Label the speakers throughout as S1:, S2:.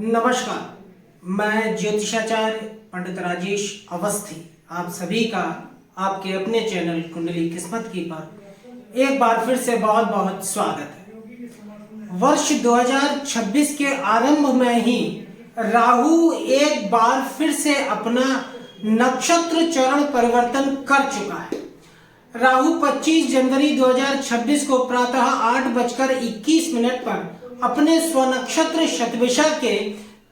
S1: नमस्कार, मैं ज्योतिषाचार्य पंडित राजेश अवस्थी आप सभी का आपके अपने चैनल कुंडली किस्मत की पर एक बार फिर से बहुत बहुत स्वागत है। वर्ष 2026 के आरंभ में ही राहु एक बार फिर से अपना नक्षत्र चरण परिवर्तन कर चुका है। राहु 25 जनवरी 2026 को प्रातः 8:21 पर अपने स्वनक्षत्र शतभिषा के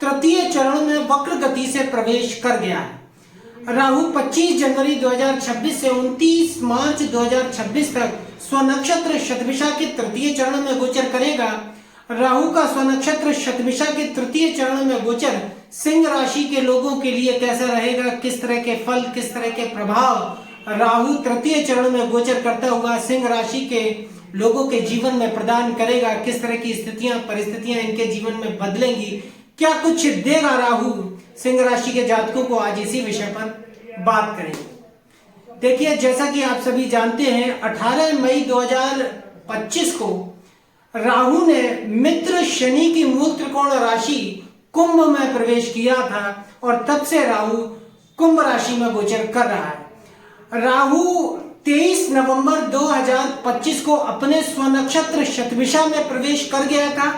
S1: तृतीय चरण में वक्र गति से प्रवेश कर गया है। राहु 25 जनवरी 2026 से 29 मार्च 2026 तक स्वनक्षत्र शतभिषा के तृतीय चरण में गोचर करेगा। राहु का स्वनक्षत्र शतभिषा के तृतीय चरण में गोचर सिंह राशि के लोगों के लिए कैसा रहेगा, किस तरह के फल, किस तरह के प्रभाव राहु तृतीय चरण में गोचर करता हुआ सिंह राशि के लोगों के जीवन में प्रदान करेगा, किस तरह की स्थितियां परिस्थितियां इनके जीवन में बदलेंगी, क्या कुछ देगा राहु सिंह राशि के जातकों को, आज इसी विषय पर बात करेंगे। देखिए, जैसा कि आप सभी जानते हैं 18 मई 2025 को राहु ने मित्र शनि की मूल त्रिकोण राशि कुंभ में प्रवेश किया था और तब से राहु कुंभ राशि में गोचर कर रहा है। राहु 23 नवंबर 2025 को अपने स्वनक्षत्र शतभिषा में प्रवेश कर गया था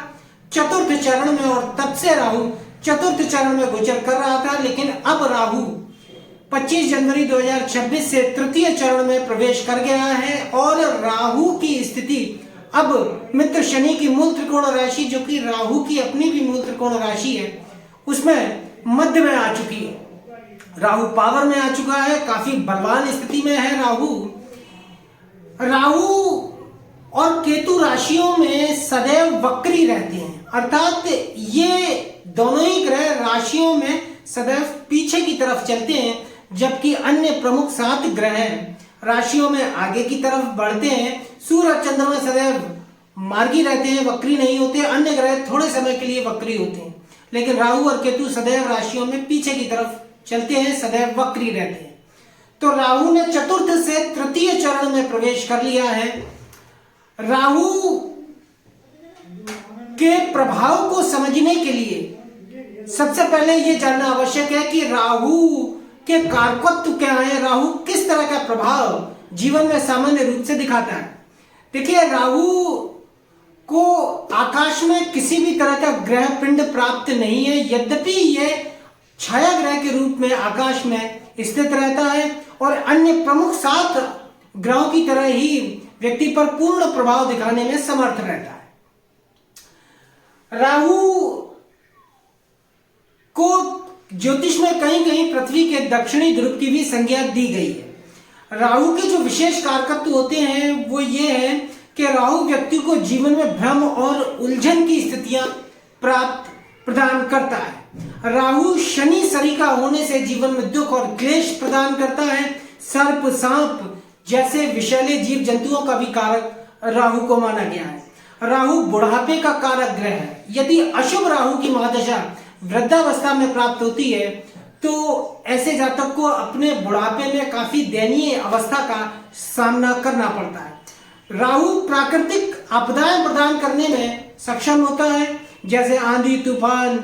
S1: चतुर्थ चरण में और तब से राहु चतुर्थ चरण में गोचर कर रहा था। लेकिन अब राहु 25 जनवरी 2026 से तृतीय चरण में प्रवेश कर गया है और राहु की स्थिति अब मित्र शनि की मूल त्रिकोण राशि, जो कि राहु की अपनी भी मूल त्रिकोण राशि है, उसमें मध्य में आ चुकी है। राहु पावर में आ चुका है, काफी बलवान स्थिति में है राहु और केतु राशियों में सदैव वक्री रहते हैं, अर्थात ये दोनों ही ग्रह राशियों में सदैव पीछे की तरफ चलते हैं, जबकि अन्य प्रमुख 7 ग्रह राशियों में आगे की तरफ बढ़ते हैं। सूर्य चंद्रमा सदैव मार्गी रहते हैं, वक्री नहीं होते। अन्य ग्रह थोड़े समय के लिए वक्री होते हैं, लेकिन राहु और केतु सदैव राशियों में पीछे की तरफ चलते हैं, सदैव वक्री रहते हैं। तो राहु ने चतुर्थ से तृतीय चरण में प्रवेश कर लिया है। राहु के प्रभाव को समझने के लिए सबसे पहले यह जानना आवश्यक है कि राहु के कारकत्व क्या है, राहु किस तरह का प्रभाव जीवन में सामान्य रूप से दिखाता है। देखिए, राहु को आकाश में किसी भी तरह का ग्रह पिंड प्राप्त नहीं है, यद्यपि यह छाया ग्रह के रूप में आकाश में स्थित रहता है और अन्य प्रमुख 7 ग्रहों की तरह ही व्यक्ति पर पूर्ण प्रभाव दिखाने में समर्थ रहता है। राहु को ज्योतिष में कहीं कहीं पृथ्वी के दक्षिणी ध्रुव की भी संज्ञा दी गई है। राहु के जो विशेष कारकत्व होते हैं वो ये है कि राहु व्यक्ति को जीवन में भ्रम और उलझन की स्थितियां प्रदान करता है। राहु शनि सरीका होने से जीवन में दुख और क्लेश प्रदान करता है। सर्प, सांप जैसे विषैले जीव जंतुओं का भी कारक राहु को माना गया है। राहु बुढ़ापे का कारक ग्रह है। यदि अशुभ राहु की महादशा वृद्धावस्था में प्राप्त होती है तो ऐसे जातक को अपने बुढ़ापे में काफी दयनीय अवस्था का सामना करना पड़ता है। राहु प्राकृतिक आपदाएं प्रदान करने में सक्षम होता है, जैसे आंधी, तूफान,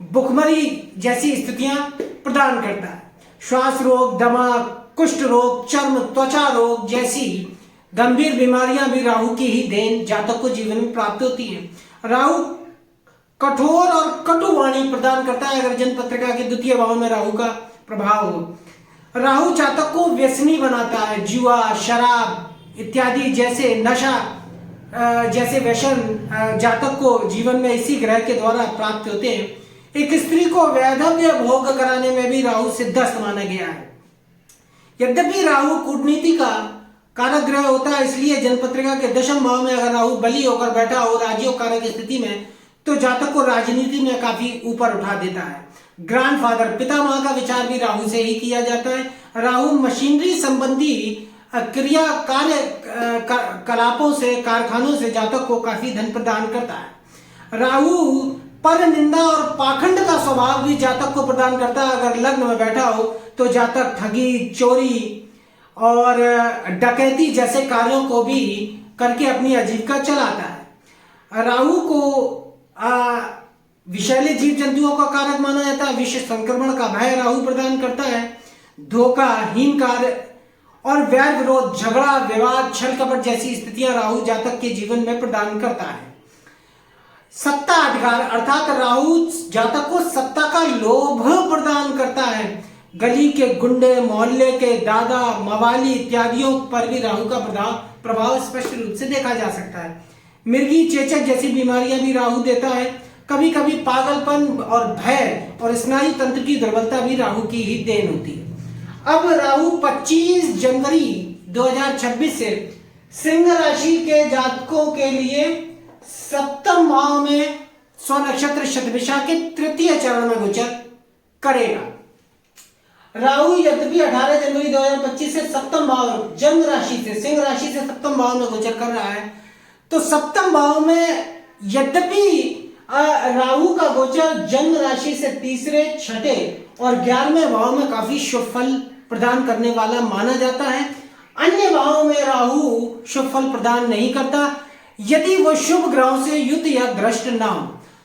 S1: भुखमरी जैसी स्थितियां प्रदान करता है। श्वास रोग, दमा, कुष्ठ रोग, चर्म, त्वचा रोग जैसी गंभीर बीमारियां भी राहु की ही देन जातक को जीवन में प्राप्त होती है। राहु कठोर और कटु वाणी प्रदान करता है अगर जन्म पत्रिका के द्वितीय भाव में राहु का प्रभाव हो। राहु जातक को व्यसनी बनाता है। जुआ, शराब इत्यादि जैसे नशा जैसे व्यसन जातक को जीवन में इसी ग्रह के द्वारा प्राप्त होते हैं। एक स्त्री को वैधव्य भोग कराने में भी राहु सिद्धस्त माना गया है। यद्यपि राहु कूटनीति का कारक ग्रह होता है, इसलिए जन्मपत्रिका के दशम भाव में अगर राहु बली होकर बैठा हो राजयोग कारक स्थिति में तो जातक को राजनीति में काफी ऊपर उठा देता है। ग्रैंडफादर, पितामह का विचार भी राहु से ही किया जाता है। राहु मशीनरी संबंधी क्रिया कार्य कलापों से, कारखानों से जातक को काफी धन प्रदान करता है। राहु पर निंदा और पाखंड का स्वभाव भी जातक को प्रदान करता है। अगर लग्न में बैठा हो तो जातक ठगी, चोरी और डकैती जैसे कार्यों को भी करके अपनी आजीविका चलाता है। राहु को विषैले जीव जंतुओं का कारक माना जाता है। विश्व संक्रमण का भय राहु प्रदान करता है। धोखा, हीन कार्य और वैर विरोध, झगड़ा, विवाद, छल कपट जैसी स्थितियां राहु जातक के जीवन में प्रदान करता है। सत्ता अधिकार अर्थात राहु जातक को सत्ता का लोभ प्रदान करता है। गली के गुंडे, मोहल्ले के दादा, मवाली इत्यादियों पर भी राहु का प्रभाव स्पष्ट रूप से देखा जा सकता है। मिर्गी, चेचक जैसी बीमारियां भी राहु देता है। कभी कभी पागलपन और भय और स्नायु तंत्र की दुर्बलता भी राहु की ही देन होती है। अब राहु 25 जनवरी 2026 से सिंह राशि के जातकों के लिए सप्तम भाव में स्व नक्षत्र शतभिषा के तृतीय चरण में गोचर करेगा। राहु यद्यपि 18 जनवरी 2025 से सप्तम भाव जन्म राशि से सिंह राशि से सप्तम भाव में गोचर कर रहा है, तो सप्तम भाव में यद्यपि राहु का गोचर जन्म राशि से तीसरे, छठे और 11वें भाव में काफी शुभ फल प्रदान करने वाला माना जाता है। अन्य भावों में राहु शुभ फल प्रदान नहीं करता यदि वो शुभ ग्रहों से युक्त या दृष्ट ना हो।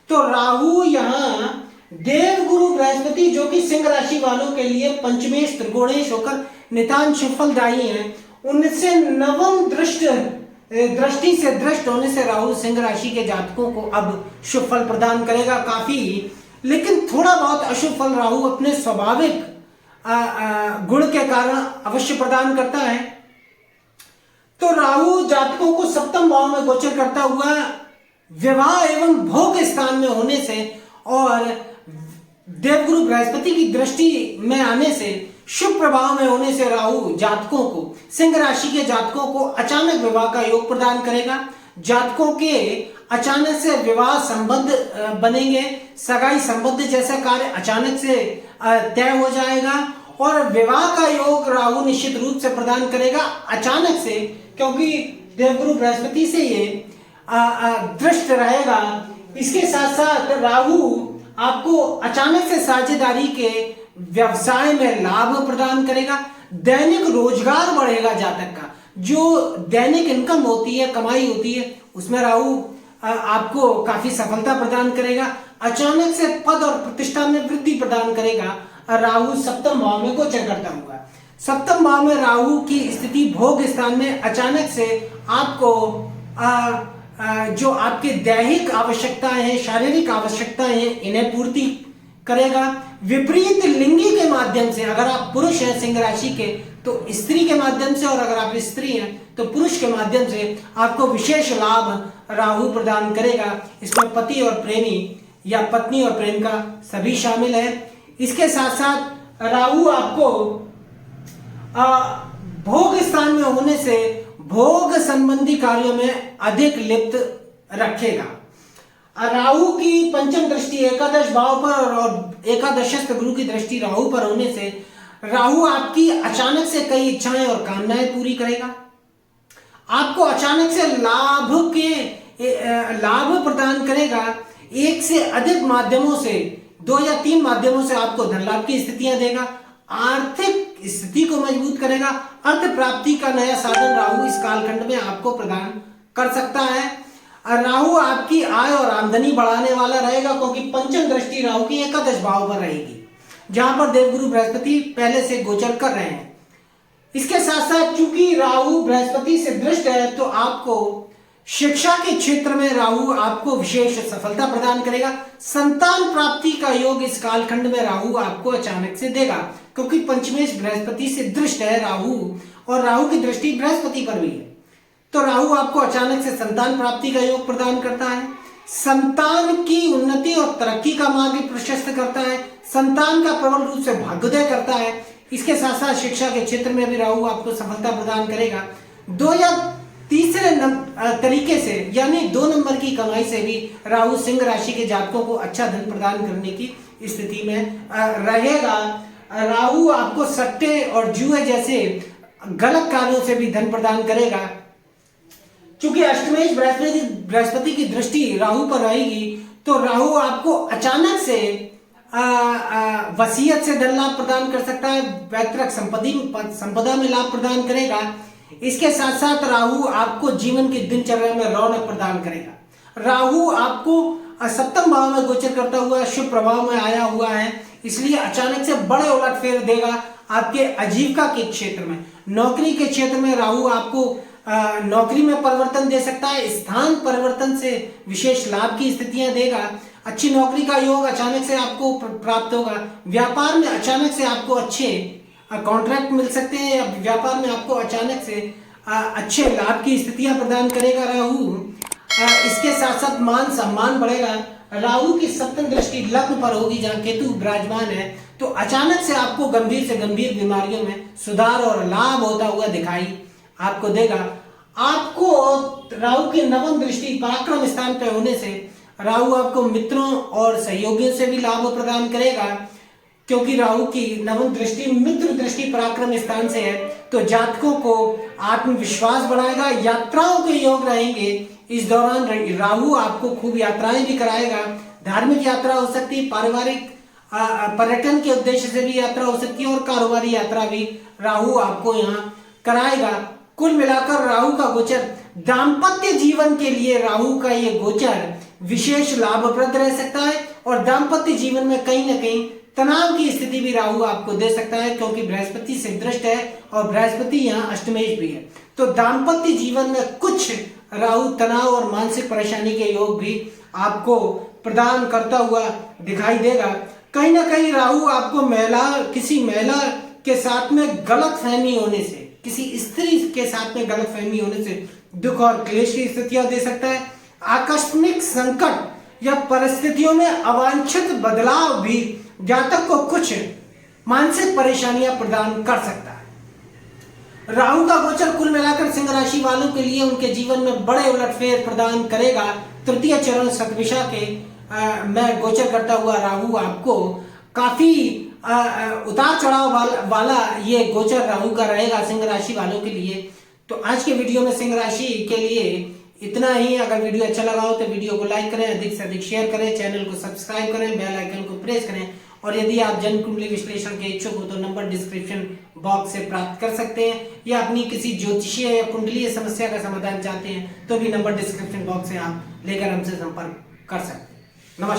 S1: तो राहु यहाँ देवगुरु बृहस्पति जो कि सिंह राशि वालों के लिए पंचमेश त्रिकोणेश होकर नितांत शुभ फलदायी है, उनसे नवम दृष्टि से दृष्ट होने से राहु सिंह राशि के जातकों को अब शुभ फल प्रदान करेगा काफी, लेकिन थोड़ा बहुत अशुभ फल राहु अपने स्वाभाविक गुण के कारण अवश्य प्रदान करता है। तो राहु जातकों को सप्तम भाव में गोचर करता हुआ विवाह एवं भोग स्थान में होने से और देवगुरु बृहस्पति की दृष्टि में आने से, शुभ प्रभाव में होने से राहु जातकों को, सिंह राशि के जातकों को अचानक विवाह का योग प्रदान करेगा। जातकों के अचानक से विवाह संबंध बनेंगे, सगाई संबंध जैसा कार्य अचानक से तय हो जाएगा और विवाह का योग राहु निश्चित रूप से प्रदान करेगा अचानक से, क्योंकि देवगुरु बृहस्पति से ये दृष्ट रहेगा। इसके साथ साथ राहु आपको अचानक से साझेदारी के व्यवसाय में लाभ प्रदान करेगा। दैनिक रोजगार बढ़ेगा जातक का, जो दैनिक इनकम होती है, कमाई होती है, उसमें राहु आपको काफी सफलता प्रदान करेगा। अचानक से पद और प्रतिष्ठा में वृद्धि प्रदान करेगा। राहु सप्तम भाव में गोचर करता हुआ, सप्तम भाव में राहु की स्थिति भोग स्थान में अचानक से आपको जो आपके दैहिक आवश्यकताएं हैं, शारीरिक आवश्यकताएं हैं, इन्हें पूर्ति करेगा। विपरीत लिंगी के माध्यम से, अगर आप पुरुष हैं सिंह राशि के तो स्त्री के माध्यम से, और अगर आप स्त्री हैं तो पुरुष के माध्यम से आपको विशेष लाभ राहु प्रदान करेगा। इसमें पति और प्रेमी या पत्नी और प्रेमिका सभी शामिल है। इसके साथ साथ राहु आपको भोग स्थान में होने से भोग संबंधी कार्यों में अधिक लिप्त रखेगा। राहु की पंचम दृष्टि एकादश भाव पर और एकादशस्थ गुरु की दृष्टि राहु पर होने से राहु आपकी अचानक से कई इच्छाएं और कामनाएं पूरी करेगा। आपको अचानक से लाभ प्रदान करेगा। एक से अधिक माध्यमों से, 2 या 3 माध्यमों से आपको धन लाभ की स्थितियां देगा। आर्थिक स्थिति को मजबूत करेगा। अर्थ प्राप्ति का नया साधन राहु इस कालखंड में आपको प्रदान कर सकता है। राहु आपकी आय और आमदनी बढ़ाने वाला रहेगा, क्योंकि पंचम दृष्टि राहु की एकादश भाव पर रहेगी, जहां पर देवगुरु बृहस्पति पहले से गोचर कर रहे हैं। इसके साथ साथ चूंकि राहु बृहस्पति से दृष्ट है, तो आपको शिक्षा के क्षेत्र में राहु आपको विशेष सफलता प्रदान करेगा। संतान प्राप्ति का योग इस कालखंड में राहु आपको अचानक से देगा, क्योंकि पंचमेश बृहस्पति से दृष्ट है राहु, और राहु की दृष्टि बृहस्पति पर भी है। तो राहु आपको अचानक से संतान प्राप्ति का योग प्रदान करता है। संतान की उन्नति और तरक्की का मार्ग प्रशस्त करता है। संतान का प्रबल रूप से भाग्योदय करता है। इसके साथ साथ शिक्षा के क्षेत्र में भी राहु आपको सफलता प्रदान करेगा। 2 या तीसरे तरीके से, यानी 2 नंबर की कमाई से भी राहु सिंह राशि के जातकों को अच्छा धन प्रदान करने की स्थिति में रहेगा। राहु आपको सट्टे और जुए जैसे गलत कार्यों से भी धन प्रदान करेगा। चूंकि अष्टमेश बृहस्पति की दृष्टि राहु पर रहेगी, तो राहु आपको अचानक से वसीयत से धन लाभ प्रदान कर सकता है। पैतृक संपदा में लाभ प्रदान करेगा। इसके साथ साथ राहु आपको जीवन की दिनचर्या में रौनक प्रदान करेगा। राहु आपको सप्तम भाव में गोचर करता हुआ शुभ प्रभाव में आया हुआ है, इसलिए अचानक से बड़े उलटफेर देगा आपके आजीविका के क्षेत्र में। नौकरी के क्षेत्र में राहु आपको नौकरी में परिवर्तन दे सकता है, स्थान परिवर्तन से विशेष लाभ की स्थितियां देगा। अच्छी नौकरी का योग अचानक से आपको प्राप्त होगा। व्यापार में अचानक से आपको अच्छे कॉन्ट्रैक्ट मिल सकते हैं, या व्यापार में आपको अचानक से अच्छे लाभ की स्थितियां प्रदान करेगा राहु। इसके साथ साथ मान सम्मान बढ़ेगा। राहु की सप्तम दृष्टि लग्न पर होगी जहां केतु विराजमान है, तो अचानक से आपको गंभीर से गंभीर बीमारियों में सुधार और लाभ होता हुआ दिखाई आपको देगा। आपको राहु की नवम दृष्टि पराक्रम स्थान पर होने से राहु आपको मित्रों और सहयोगियों से भी लाभ प्रदान करेगा, क्योंकि राहु की नवम दृष्टि मित्र दृष्टि पराक्रम स्थान से है, तो जातकों को आत्मविश्वास बढ़ाएगा, यात्राओं के योग रहेंगे। इस दौरान राहु आपको खूब यात्राएं भी कराएगा। धार्मिक यात्रा हो सकती है, पारिवारिक पर्यटन के उद्देश्य से भी यात्रा हो सकती है, और कारोबारी यात्रा भी राहु आपको यहाँ कराएगा। कुल मिलाकर राहु का गोचर दाम्पत्य जीवन के लिए राहु का ये गोचर विशेष लाभप्रद रह सकता है, और दाम्पत्य जीवन में कहीं ना कहीं तनाव की स्थिति भी राहु आपको दे सकता है, क्योंकि बृहस्पति से दृष्ट है और बृहस्पति यहाँ अष्टमेश भी है। तो दाम्पत्य जीवन में कुछ राहु तनाव और मानसिक परेशानी के योग भी आपको प्रदान करता हुआ दिखाई देगा। कहीं ना कहीं राहु आपको किसी महिला के साथ में गलतफहमी होने से, किसी स्त्री के साथ में गलतफहमी होने से दुख और क्लेश की स्थितियां दे सकता है। आकस्मिक संकट या परिस्थितियों में अवांछित बदलाव भी जातक को कुछ मानसिक परेशानियां प्रदान कर सकता है। राहु का गोचर कुल मिलाकर सिंह राशि वालों के लिए उनके जीवन में बड़े उलटफेर प्रदान करेगा। तृतीय चरण शतभिषा के में गोचर करता हुआ राहु आपको काफी उतार चढ़ाव वाला ये गोचर राहु का रहेगा सिंह राशि वालों के लिए। तो आज के वीडियो में सिंह राशि के लिए इतना ही। अगर वीडियो अच्छा लगा हो तो वीडियो को लाइक करें, अधिक से अधिक शेयर करें, चैनल को सब्सक्राइब करें, बेल आइकन को प्रेस करें, और यदि आप जन्म कुंडली विश्लेषण के इच्छुक हो तो नंबर डिस्क्रिप्शन बॉक्स से प्राप्त कर सकते हैं, या अपनी किसी ज्योतिषीय या कुंडलीय समस्या का समाधान चाहते हैं तो भी नंबर डिस्क्रिप्शन बॉक्स से आप लेकर हमसे संपर्क कर सकते हैं।